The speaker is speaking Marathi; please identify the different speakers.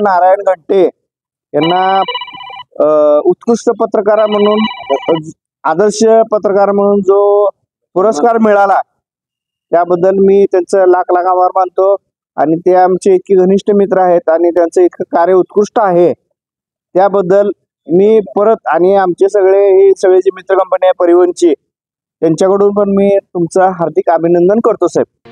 Speaker 1: नारायण घंटे यांना उत्कृष्ट पत्रकार म्हणून, आदर्श पत्रकार म्हणून जो पुरस्कार मिळाला त्याबद्दल मी त्यांचं लाख लाख आभार मानतो। आणि ते आमचे इतके घनिष्ठ मित्र आहेत आणि त्यांचं इतकं कार्य उत्कृष्ट आहे त्याबद्दल मी परत, आणि आमचे सगळे जे मित्र कंपनी आहे परिवहनची, त्यांच्याकडून पण मी तुमचं हार्दिक अभिनंदन करतो साहेब।